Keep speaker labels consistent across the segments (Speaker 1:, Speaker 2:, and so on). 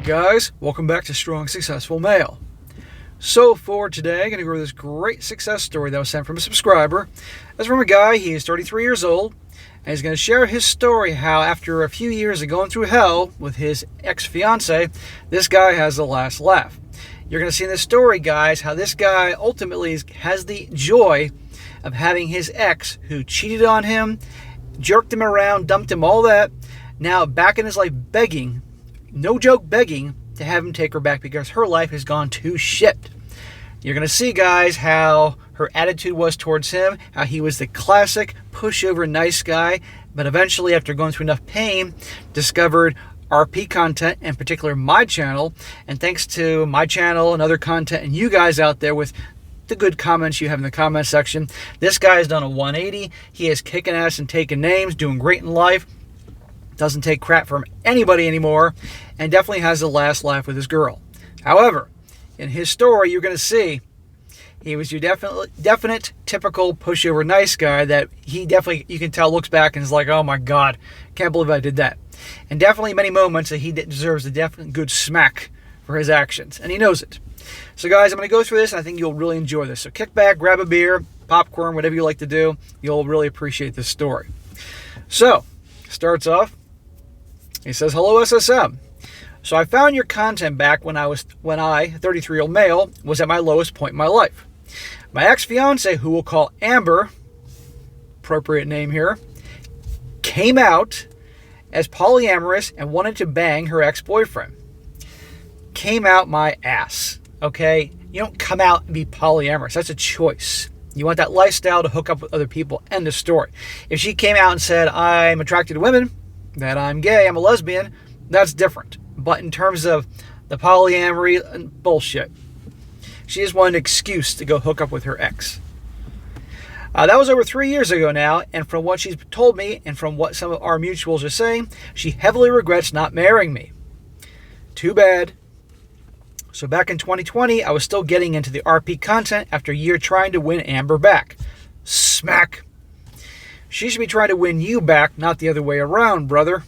Speaker 1: Alright guys, welcome back to Strong Successful Male. So for today, I'm going to go over this great success story that was sent from a subscriber. It's from a guy, he is 33 years old, and he's going to share his story how after a few years of going through hell with his ex-fiancée, this guy has the last laugh. You're going to see in this story, guys, how this guy ultimately has the joy of having his ex, who cheated on him, jerked him around, dumped him, all that, now back in his life begging, no joke begging, to have him take her back because her life has gone to shit. You're going to see, guys, how her attitude was towards him, how he was the classic pushover nice guy, but eventually, after going through enough pain, discovered RP content, in particular my channel, and thanks to my channel and other content and you guys out there with the good comments you have in the comment section, this guy has done a 180. He is kicking ass and taking names, doing great in life, doesn't take crap from anybody anymore, and definitely has the last laugh with his girl. However, in his story, you're going to see he was your definite typical pushover nice guy that he definitely, you can tell, looks back and is like, oh my God, can't believe I did that. And definitely many moments that he deserves a definite good smack for his actions, and he knows it. So guys, I'm going to go through this, and I think you'll really enjoy this. So kick back, grab a beer, popcorn, whatever you like to do. You'll really appreciate this story. So, starts off, he says, hello SSM. So I found your content back when I, 33-year-old male, was at my lowest point in my life. My ex-fiancée, who we'll call Amber, appropriate name here, came out as polyamorous and wanted to bang her ex-boyfriend. Came out my ass, okay? You don't come out and be polyamorous. That's a choice. You want that lifestyle to hook up with other people. End of story. If she came out and said, I'm attracted to women, that I'm gay, I'm a lesbian, that's different. But in terms of the polyamory, bullshit. She just wanted an excuse to go hook up with her ex. That was over 3 years ago now, and from what she's told me and from what some of our mutuals are saying, she heavily regrets not marrying me. Too bad. So back in 2020, I was still getting into the RP content after a year trying to win Amber back. Smack. She should be trying to win you back, not the other way around, brother.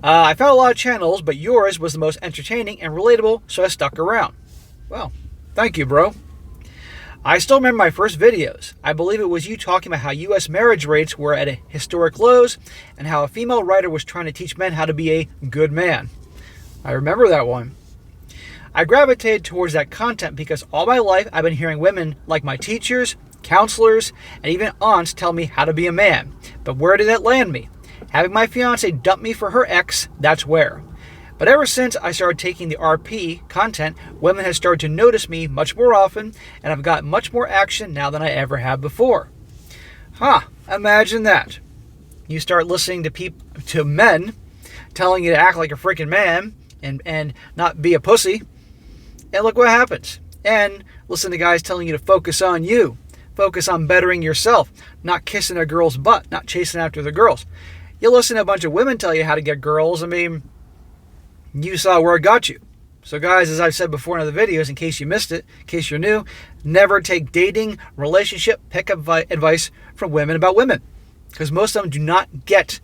Speaker 1: I found a lot of channels, but yours was the most entertaining and relatable, so I stuck around. Well, thank you, bro. I still remember my first videos. I believe it was you talking about how U.S. marriage rates were at a historic lows and how a female writer was trying to teach men how to be a good man. I remember that one. I gravitated towards that content because all my life I've been hearing women like my teachers, counselors, and even aunts tell me how to be a man. But where did that land me? Having my fiancée dump me for her ex, that's where. But ever since I started taking the RP content, women have started to notice me much more often, and I've got much more action now than I ever have before. Imagine that. You start listening to men telling you to act like a freaking man and not be a pussy, and look what happens. And listen to guys telling you to focus on you. Focus on bettering yourself, not kissing a girl's butt, not chasing after the girls. You listen to a bunch of women tell you how to get girls. I mean, you saw where it got you. So guys, as I've said before in other videos, in case you missed it, in case you're new, never take dating, relationship, pickup advice from women about women. Because most of them do not get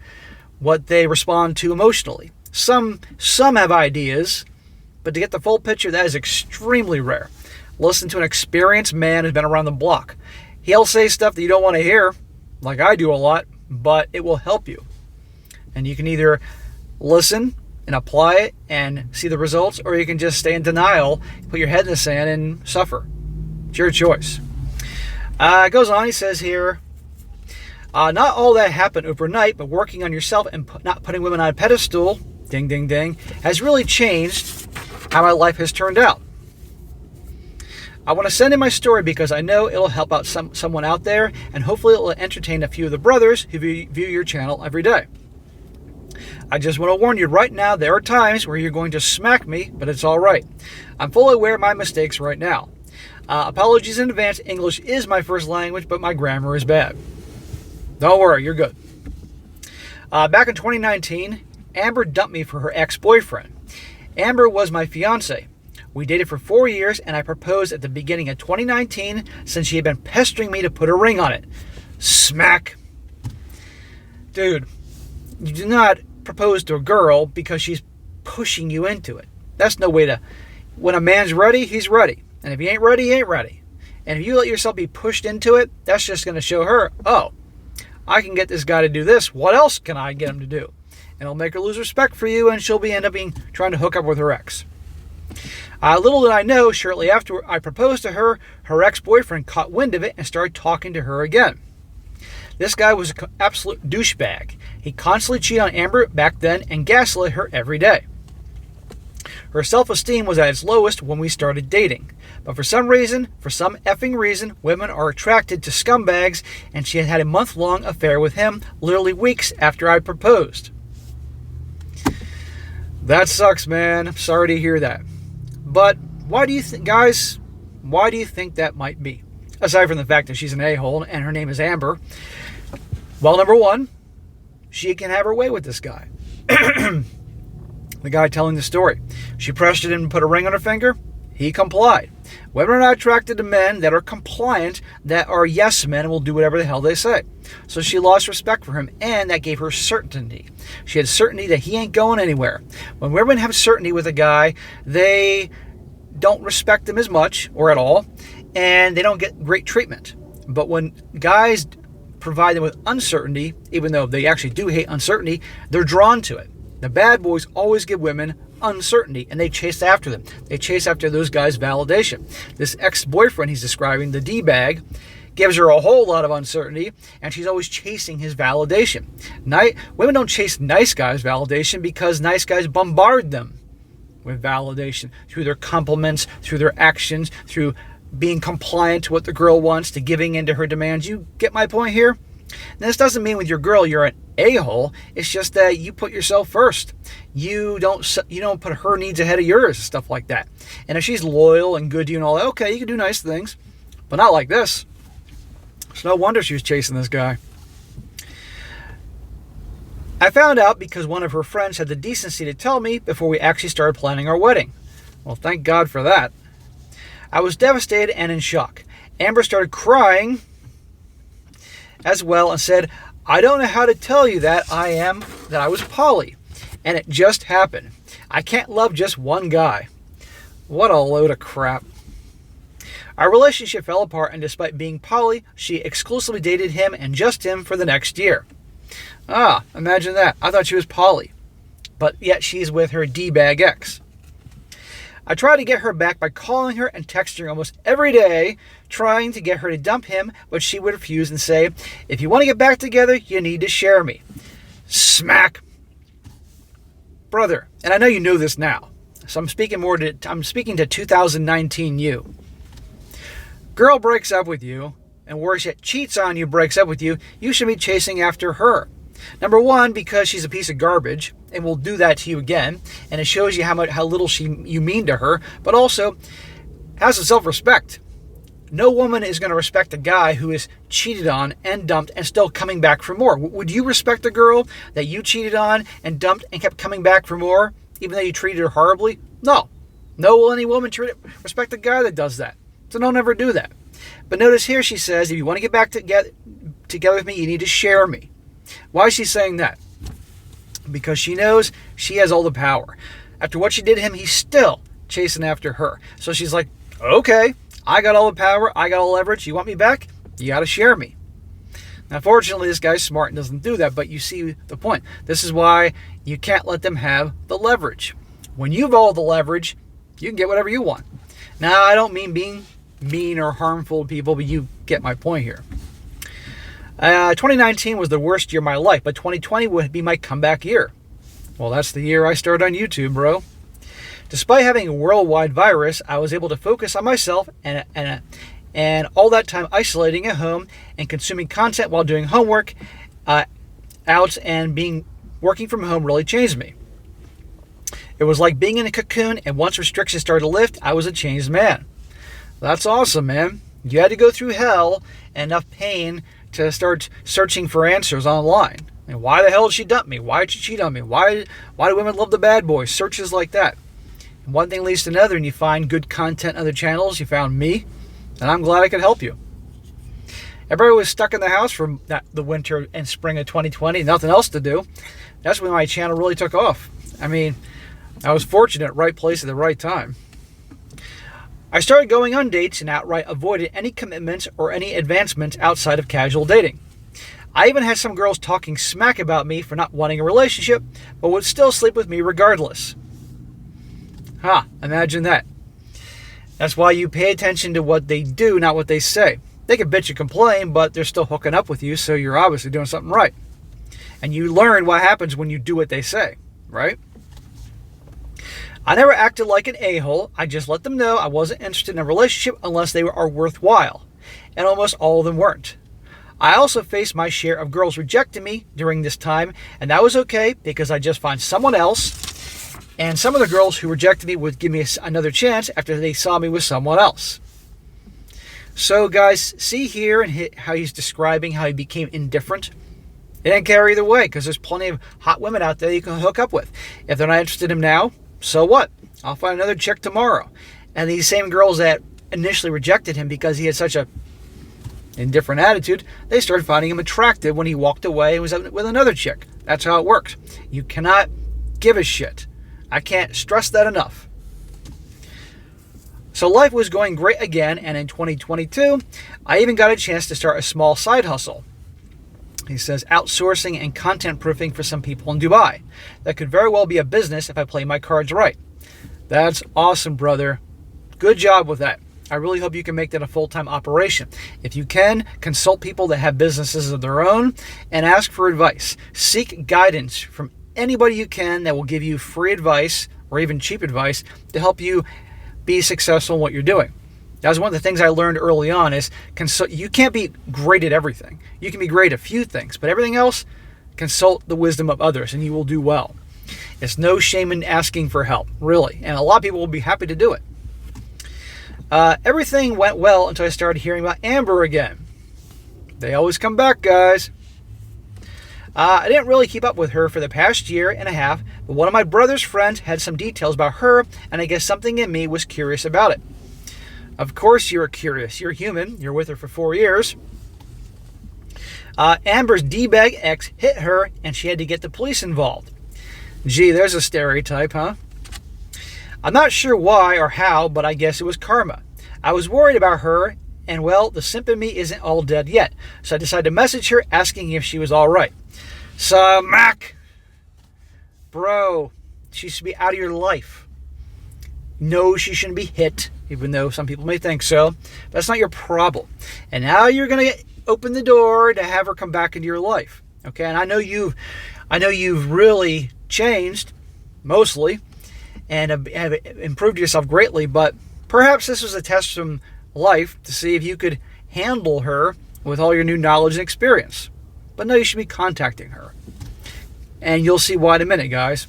Speaker 1: what they respond to emotionally. Some have ideas, but to get the full picture, that is extremely rare. Listen to an experienced man who's been around the block. He'll say stuff that you don't want to hear, like I do a lot, but it will help you. And you can either listen and apply it and see the results, or you can just stay in denial, put your head in the sand and suffer. It's your choice. It goes on, he says here, not all that happened overnight, but working on yourself and not putting women on a pedestal, ding, ding, ding, has really changed how my life has turned out. I want to send in my story because I know it'll help out someone out there, and hopefully it will entertain a few of the brothers who view your channel every day. I just want to warn you right now, there are times where you're going to smack me, but it's all right. I'm fully aware of my mistakes right now. Apologies in advance. English is my first language, but my grammar is bad. Don't worry, you're good. Back in 2019, Amber dumped me for her ex-boyfriend. Amber was my fiancée. We dated for 4 years, and I proposed at the beginning of 2019 since she had been pestering me to put a ring on it. Smack. Dude, you do not propose to a girl because she's pushing you into it. That's no way to... When a man's ready, he's ready. And if he ain't ready, he ain't ready. And if you let yourself be pushed into it, that's just going to show her, oh, I can get this guy to do this. What else can I get him to do? And it'll make her lose respect for you, and she'll end up trying to hook up with her ex. Little did I know, shortly after I proposed to her, her ex-boyfriend caught wind of it and started talking to her again. This guy was an absolute douchebag. He constantly cheated on Amber back then and gaslit her every day. Her self-esteem was at its lowest when we started dating. But for some effing reason, women are attracted to scumbags, and she had had a month-long affair with him literally weeks after I proposed. That sucks, man. I'm sorry to hear that. But why do you think, guys, why do you think that might be? Aside from the fact that she's an a-hole and her name is Amber. Well, number one, she can have her way with this guy. The guy telling the story. She pressured him to put a ring on her finger. He complied. Women are not attracted to men that are compliant, that are yes men and will do whatever the hell they say. So she lost respect for him, and that gave her certainty. She had certainty that he ain't going anywhere. When women have certainty with a guy, they don't respect him as much, or at all, and they don't get great treatment. But when guys provide them with uncertainty, even though they actually do hate uncertainty, they're drawn to it. The bad boys always give women uncertainty, and they chase after them. They chase after those guys' validation. This ex-boyfriend he's describing, the D-bag, gives her a whole lot of uncertainty, and she's always chasing his validation. Women don't chase nice guys' validation because nice guys bombard them with validation through their compliments, through their actions, through being compliant to what the girl wants, to giving in to her demands. You get my point here? Now, this doesn't mean with your girl you're an a-hole. It's just that you put yourself first. You don't put her needs ahead of yours and stuff like that. And if she's loyal and good to you and all that, okay, you can do nice things, but not like this. It's no wonder she was chasing this guy. I found out because one of her friends had the decency to tell me before we actually started planning our wedding. Well, thank God for that. I was devastated and in shock. Amber started crying as well and said, I don't know how to tell you that I was poly, and it just happened. I can't love just one guy. What a load of crap. Our relationship fell apart, and despite being poly, she exclusively dated him and just him for the next year. Imagine that. I thought she was poly, but yet she's with her D-bag ex. I tried to get her back by calling her and texting her almost every day, trying to get her to dump him, but she would refuse and say, if you want to get back together, you need to share me. Smack. Brother, and I know you know this now, so I'm speaking to 2019 you. Girl breaks up with you, and worse yet, cheats on you, breaks up with you, you should be chasing after her. Number one, because she's a piece of garbage and will do that to you again, and it shows you how little you mean to her, but also has some self-respect. No woman is going to respect a guy who is cheated on and dumped and still coming back for more. Would you respect a girl that you cheated on and dumped and kept coming back for more, even though you treated her horribly? No. No will any woman respect a guy that does that. So don't ever do that. But notice here she says, if you want to get back together with me, you need to share me. Why is she saying that? Because she knows she has all the power. After what she did to him, he's still chasing after her. So she's like, okay, I got all the power, I got all the leverage, you want me back? You got to share me. Now, fortunately, this guy's smart and doesn't do that, but you see the point. This is why you can't let them have the leverage. When you've all the leverage, you can get whatever you want. Now, I don't mean being mean or harmful to people, but you get my point here. 2019 was the worst year of my life, but 2020 would be my comeback year. Well, that's the year I started on YouTube, bro. Despite having a worldwide virus, I was able to focus on myself and all that time isolating at home and consuming content while doing homework out and working from home really changed me. It was like being in a cocoon, and once restrictions started to lift, I was a changed man. That's awesome, man. You had to go through hell and enough pain to start searching for answers online. And why the hell did she dump me? Why did she cheat on me? Why do women love the bad boys? Searches like that. And one thing leads to another, and you find good content on other channels. You found me, and I'm glad I could help you. Everybody was stuck in the house for the winter and spring of 2020, nothing else to do. That's when my channel really took off. I mean, I was fortunate, right place at the right time. I started going on dates and outright avoided any commitments or any advancements outside of casual dating. I even had some girls talking smack about me for not wanting a relationship, but would still sleep with me regardless. Imagine that. That's why you pay attention to what they do, not what they say. They can bitch and complain, but they're still hooking up with you, so you're obviously doing something right. And you learn what happens when you do what they say, right? I never acted like an a-hole. I just let them know I wasn't interested in a relationship unless they are worthwhile. And almost all of them weren't. I also faced my share of girls rejecting me during this time, and that was okay because I just found someone else. And some of the girls who rejected me would give me another chance after they saw me with someone else. So guys, see here and how he's describing how he became indifferent. It didn't care either way because there's plenty of hot women out there you can hook up with. If they're not interested in him now, so what? I'll find another chick tomorrow. And these same girls that initially rejected him because he had such a indifferent attitude, they started finding him attractive when he walked away and was with another chick. That's how it works. You cannot give a shit. I can't stress that enough. So life was going great again, and in 2022, I even got a chance to start a small side hustle. He says outsourcing and content proofing for some people in Dubai. That could very well be a business if I play my cards right. That's awesome, brother. Good job with that. I really hope you can make that a full-time operation. If you can, consult people that have businesses of their own and ask for advice. Seek guidance from anybody you can that will give you free advice or even cheap advice to help you be successful in what you're doing. That was one of the things I learned early on is you can't be great at everything. You can be great at a few things, but everything else, consult the wisdom of others and you will do well. It's no shame in asking for help, really. And a lot of people will be happy to do it. Everything went well until I started hearing about Amber again. They always come back, guys. I didn't really keep up with her for the past year and a half, but one of my brother's friends had some details about her, and I guess something in me was curious about it. Of course you're curious. You're human. You're with her for 4 years. Amber's D-bag ex hit her, and she had to get the police involved. Gee, there's a stereotype, huh? I'm not sure why or how, but I guess it was karma. I was worried about her, and well, the simp in me isn't all dead yet, so I decided to message her asking if she was all right. So, Mac, bro, she should be out of your life. No, she shouldn't be hit, even though some people may think so. That's not your problem. And now you're going to open the door to have her come back into your life. Okay, and I know you've really changed, mostly, and have improved yourself greatly, but perhaps this was a test from life to see if you could handle her with all your new knowledge and experience. But no, you should be contacting her. And you'll see why in a minute, guys.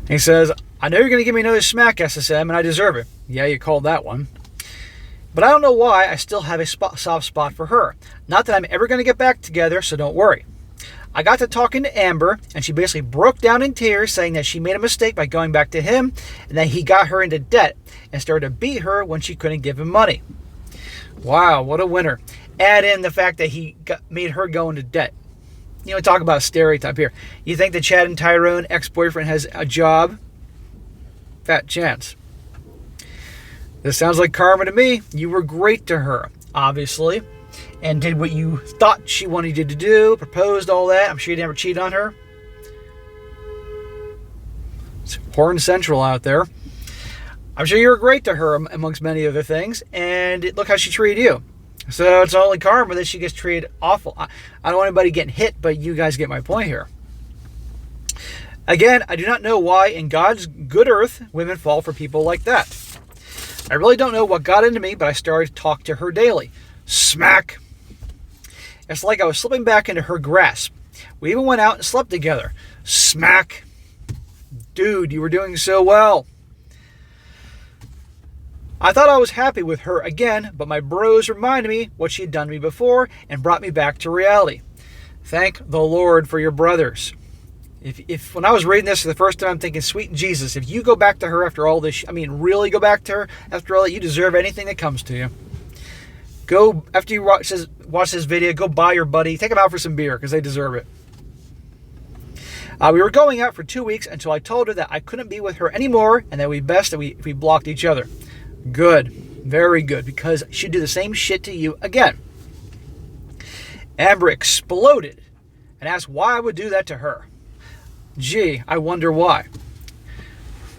Speaker 1: He says, I know you're going to give me another smack, SSM, and I deserve it. Yeah, you called that one. But I don't know why I still have a soft spot for her. Not that I'm ever going to get back together, so don't worry. I got to talking to Amber, and she basically broke down in tears, saying that she made a mistake by going back to him, and that he got her into debt, and started to beat her when she couldn't give him money. Wow, what a winner. Add in the fact that he made her go into debt. You know, talk about a stereotype here. You think that Chad and Tyrone, ex-boyfriend, has a job? Fat chance. This sounds like karma to me. You were great to her, obviously, and did what you thought she wanted you to do, proposed all that. I'm sure you never cheated on her. It's porn central out there. I'm sure you were great to her, amongst many other things, and look how she treated you. So it's only karma that she gets treated awful. I don't want anybody getting hit, but you guys get my point here. Again, I do not know why in God's good earth women fall for people like that. I really don't know what got into me, but I started to talk to her daily. Smack. It's like I was slipping back into her grasp. We even went out and slept together. Smack. Dude, you were doing so well. I thought I was happy with her again, but my bros reminded me what she had done to me before and brought me back to reality. Thank the Lord for your brothers. If when I was reading this for the first time, I'm thinking, sweet Jesus, if you go back to her after all this, really go back to her after all that, you deserve anything that comes to you. Go, after you watch this video, go buy your buddy, take them out for some beer, because they deserve it. We were going out for 2 weeks until I told her that I couldn't be with her anymore and that it would be best if we blocked each other. Good. Very good, because she'd do the same shit to you again. Amber exploded and asked why I would do that to her. Gee, I wonder why.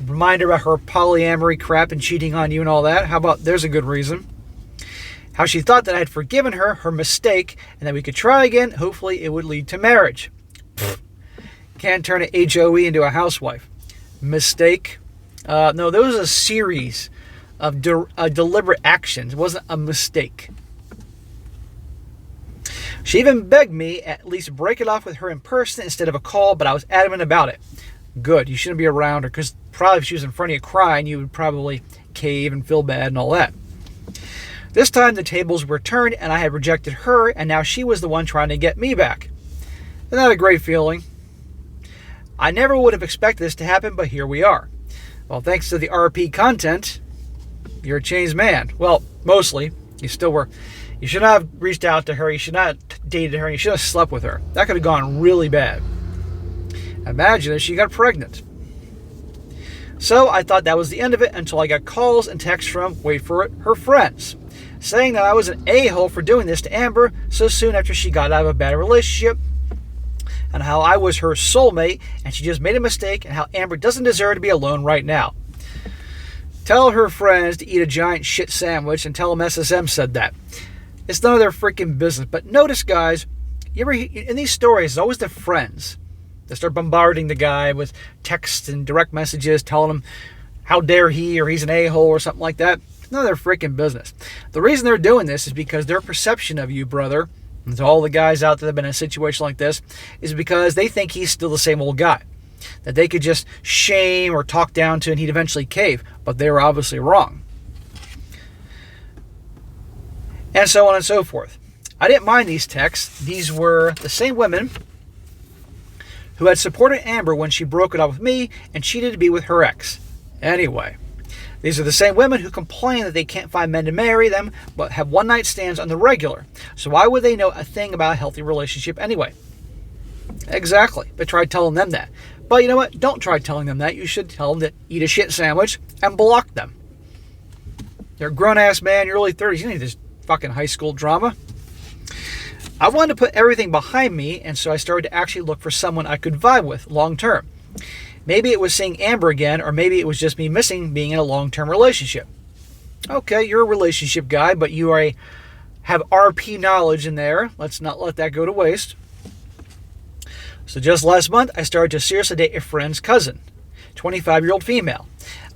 Speaker 1: Remind her about her polyamory crap and cheating on you and all that. How about there's a good reason. How she thought that I had forgiven her mistake, and that we could try again. Hopefully it would lead to marriage. Pfft. Can't turn an HOE into a housewife. Mistake? No, there was a series of deliberate actions. It wasn't a mistake. She even begged me at least break it off with her in person instead of a call, but I was adamant about it. Good. You shouldn't be around her, because probably if she was in front of you crying, you would probably cave and feel bad and all that. This time the tables were turned and I had rejected her, and now she was the one trying to get me back. Isn't that a great feeling? I never would have expected this to happen, but here we are. Well, thanks to the RP content, you're a changed man. Well, mostly. You still were. You should not have reached out to her. You should not have dated her. You should have slept with her. That could have gone really bad. Imagine if she got pregnant. So I thought that was the end of it until I got calls and texts from, wait for it, her friends, saying that I was an a-hole for doing this to Amber so soon after she got out of a bad relationship, and how I was her soulmate and she just made a mistake, and how Amber doesn't deserve to be alone right now. Tell her friends to eat a giant shit sandwich and tell them SSM said that. It's none of their freaking business. But notice, guys, in these stories, it's always the friends that start bombarding the guy with texts and direct messages telling him how dare he, or he's an a-hole or something like that. It's none of their freaking business. The reason they're doing this is because their perception of you, brother, and to all the guys out there that have been in a situation like this, is because they think he's still the same old guy that they could just shame or talk down to and he'd eventually cave. But they were obviously wrong. And so on and so forth. I didn't mind these texts. These were the same women who had supported Amber when she broke it off with me and cheated to be with her ex. Anyway, these are the same women who complain that they can't find men to marry them but have one-night stands on the regular. So why would they know a thing about a healthy relationship anyway? Exactly. But try telling them that. But you know what? Don't try telling them that. You should tell them to eat a shit sandwich and block them. You're a grown-ass man, you're early 30s. You don't need this fucking high school drama. I wanted to put everything behind me, and so I started to actually look for someone I could vibe with long-term. Maybe it was seeing Amber again, or maybe it was just me missing being in a long-term relationship. Okay, you're a relationship guy, but you have RP knowledge in there. Let's not let that go to waste. So just last month, I started to seriously date a friend's cousin, 25-year-old female.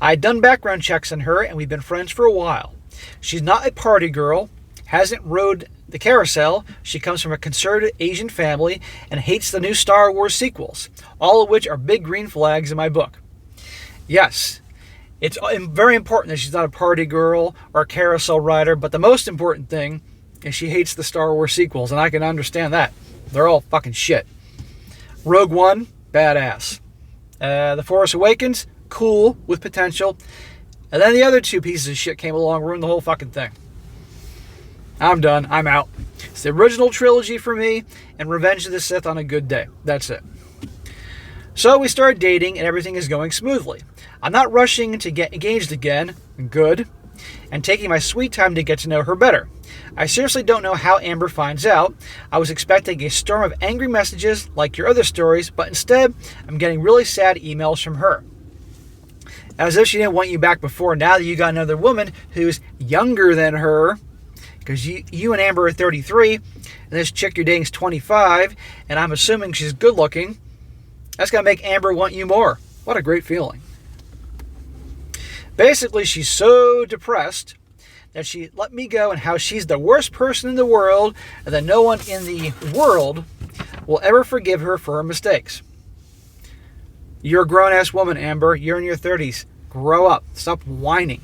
Speaker 1: I had done background checks on her, and we've been friends for a while. She's not a party girl, hasn't rode the carousel. She comes from a conservative Asian family and hates the new Star Wars sequels, all of which are big green flags in my book. Yes, it's very important that she's not a party girl or a carousel rider, but the most important thing is she hates the Star Wars sequels, and I can understand that. They're all fucking shit. Rogue One, badass. The Force Awakens, cool, with potential. And then the other two pieces of shit came along, ruined the whole fucking thing. I'm done. I'm out. It's the original trilogy for me, and Revenge of the Sith on a good day. That's it. So we started dating, and everything is going smoothly. I'm not rushing to get engaged again. Good. And taking my sweet time to get to know her better. I seriously don't know how Amber finds out. I was expecting a storm of angry messages like your other stories, but instead, I'm getting really sad emails from her. As if she didn't want you back before. Now that you got another woman who's younger than her, because you and Amber are 33, and this chick you're dating is 25, and I'm assuming she's good looking, that's going to make Amber want you more. What a great feeling. Basically, she's so depressed that she let me go, and how she's the worst person in the world, and that no one in the world will ever forgive her for her mistakes. You're a grown-ass woman, Amber. You're in your 30s. Grow up. Stop whining.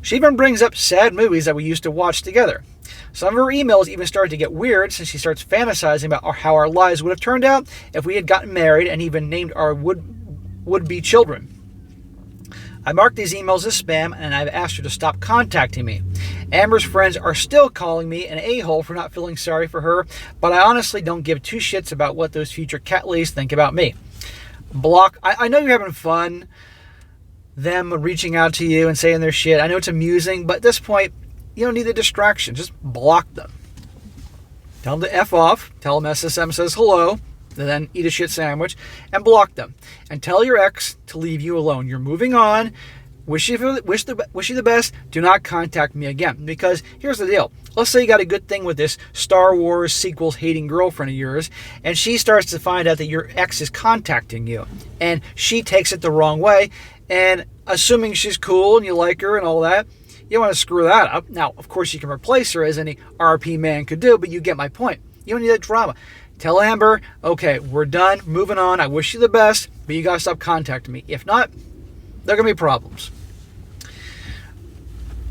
Speaker 1: She even brings up sad movies that we used to watch together. Some of her emails even start to get weird since she starts fantasizing about how our lives would have turned out if we had gotten married and even named our would-be children. I marked these emails as spam, and I've asked her to stop contacting me. Amber's friends are still calling me an a-hole for not feeling sorry for her, but I honestly don't give two shits about what those future cat ladies think about me. Block. I know you're having fun, them reaching out to you and saying their shit. I know it's amusing, but at this point, you don't need the distraction. Just block them. Tell them to F off. Tell them SSM says hello. And then eat a shit sandwich. And block them. And tell your ex to leave you alone. You're moving on. Wish you the best. Do not contact me again. Because here's the deal. Let's say you got a good thing with this Star Wars sequels hating girlfriend of yours, and she starts to find out that your ex is contacting you. And she takes it the wrong way. And assuming she's cool and you like her and all that, you don't want to screw that up. Now, of course, you can replace her as any RP man could do, but you get my point. You don't need that drama. Tell Amber, okay, we're done, moving on. I wish you the best, but you got to stop contacting me. If not, there are going to be problems.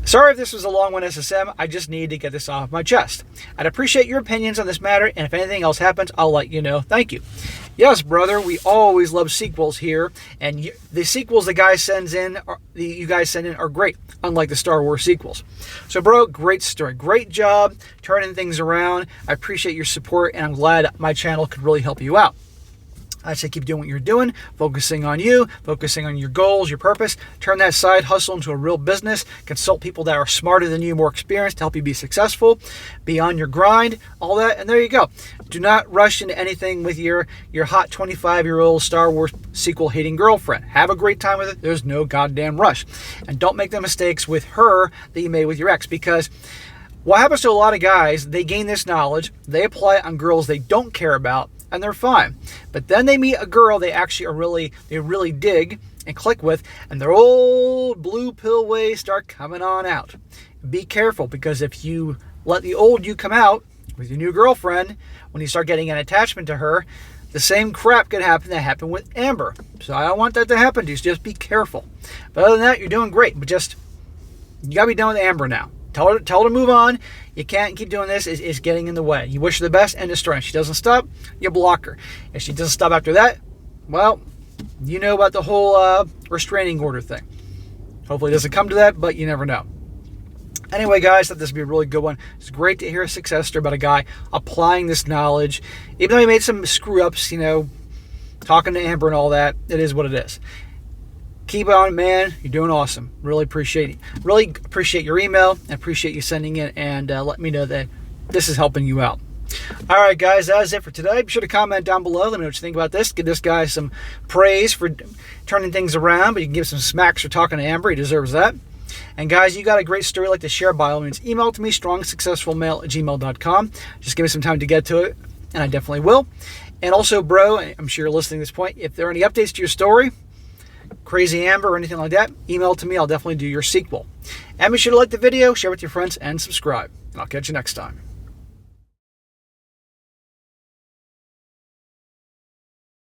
Speaker 1: Sorry if this was a long one, SSM. I just need to get this off my chest. I'd appreciate your opinions on this matter, and if anything else happens, I'll let you know. Thank you. Yes, brother, we always love sequels here, and the sequels you guys send in are great, unlike the Star Wars sequels. So, bro, great story. Great job turning things around. I appreciate your support, and I'm glad my channel could really help you out. I say keep doing what you're doing, focusing on you, focusing on your goals, your purpose. Turn that side hustle into a real business. Consult people that are smarter than you, more experienced to help you be successful. Be on your grind, all that, and there you go. Do not rush into anything with your hot 25-year-old Star Wars sequel hating girlfriend. Have a great time with it. There's no goddamn rush. And don't make the mistakes with her that you made with your ex, because what happens to a lot of guys, they gain this knowledge, they apply it on girls they don't care about, and they're fine. But then they meet a girl they really dig and click with, and their old blue pill ways start coming on out. Be careful, because if you let the old you come out with your new girlfriend, when you start getting an attachment to her, the same crap could happen that happened with Amber. So I don't want that to happen to you, so just be careful. But other than that, you're doing great, but you gotta be done with Amber now. Tell her to move on. You can't keep doing this. It's getting in the way. You wish her the best, end of story. If she doesn't stop, you block her. If she doesn't stop after that, well, you know about the whole restraining order thing. Hopefully it doesn't come to that, but you never know. Anyway, guys, I thought this would be a really good one. It's great to hear a success story about a guy applying this knowledge. Even though he made some screw-ups, talking to Amber and all that, it is what it is. Keep on, man. You're doing awesome. Really appreciate it. Really appreciate your email and appreciate you sending it and let me know that this is helping you out. All right, guys, that is it for today. Be sure to comment down below. Let me know what you think about this. Give this guy some praise for turning things around, but you can give some smacks for talking to Amber. He deserves that. And guys, you got a great story like to share, by all means, email it to me, strongsuccessfulmale@gmail.com. Just give me some time to get to it, and I definitely will. And also, bro, I'm sure you're listening to this point, if there are any updates to your story, Crazy Amber or anything like that, email it to me. I'll definitely do your sequel. And be sure to like the video, share with your friends, and subscribe. And I'll catch you next time.